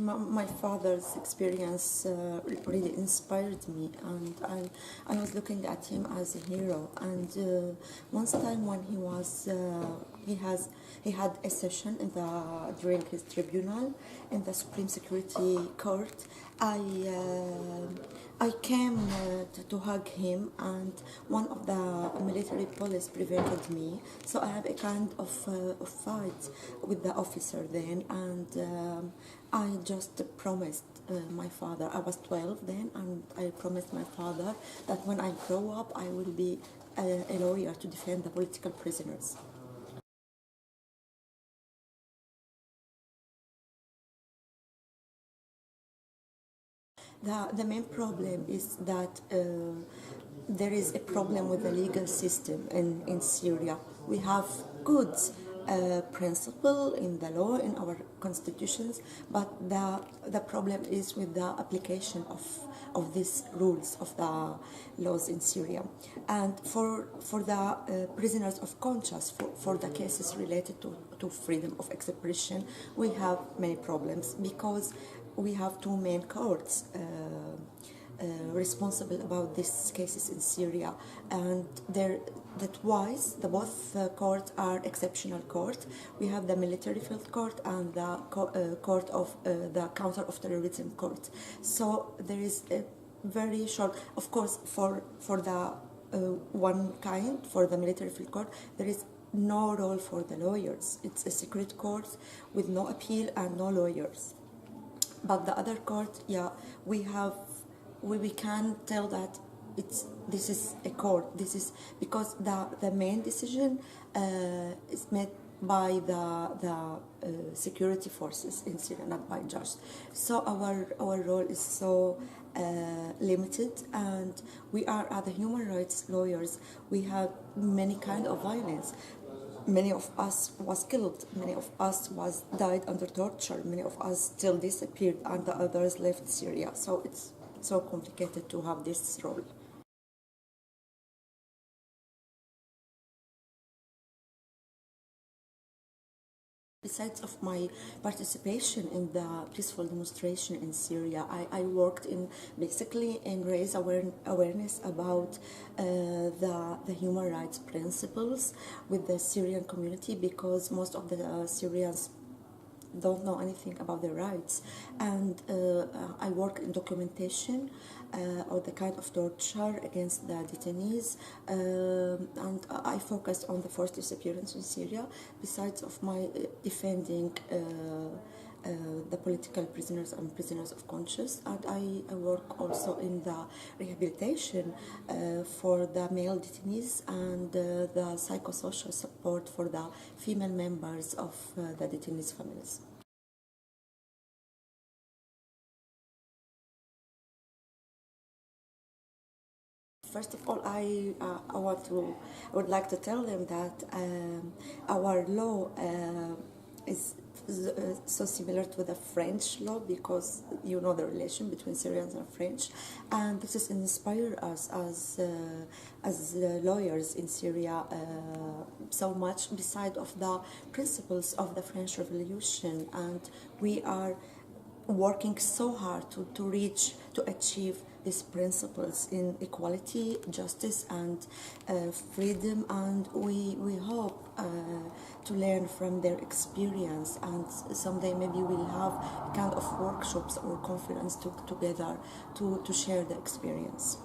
My father's experience really inspired me, and I was looking at him as a hero. And once time when he had a session during his tribunal in the Supreme Security Court, I came to hug him, and one of the military police prevented me. So I have a kind of fight with the officer then, and I just promised my father. I was 12 then, and I promised my father that when I grow up, I will be a lawyer to defend the political prisoners. The main problem is that there is a problem with the legal system in Syria. We have good principle in the law, in our constitutions, but the problem is with the application of these rules, of the laws in Syria. And for the prisoners of conscience, for the cases related to freedom of expression, we have many problems, because we have two main courts responsible about these cases in Syria, and both courts are exceptional courts. We have the military field court and the court of the counter of terrorism court. So there is a very short, of course, for the one kind, for the military field court, there is no role for the lawyers. It's a secret court with no appeal and no lawyers. But the other court, we can tell that this is a court. This is because the main decision is made by the security forces in Syria, not by judges. So our role is so limited, and we are the human rights lawyers. We have many kind of violence. Many of us was killed, many of us was died under torture, many of us still disappeared, and the others left Syria. So it's so complicated to have this role. Besides of my participation in the peaceful demonstration in Syria, I worked basically in raise awareness about the human rights principles with the Syrian community, because most of the Syrians don't know anything about their rights. And I work in documentation of the kind of torture against the detainees, and I focus on the forced disappearance in Syria, besides of my defending the political prisoners and prisoners of conscience. And I work also in the rehabilitation for the male detainees, and the psychosocial support for the female members of the detainees' families. First of all, I would like to tell them that our law is so similar to the French law, because you know the relation between Syrians and French, and this has inspired us as lawyers in Syria so much, beside of the principles of the French Revolution. And we are working so hard to achieve these principles in equality, justice, and freedom, and we hope to learn from their experience, and someday maybe we'll have kind of workshops or conference together to share the experience.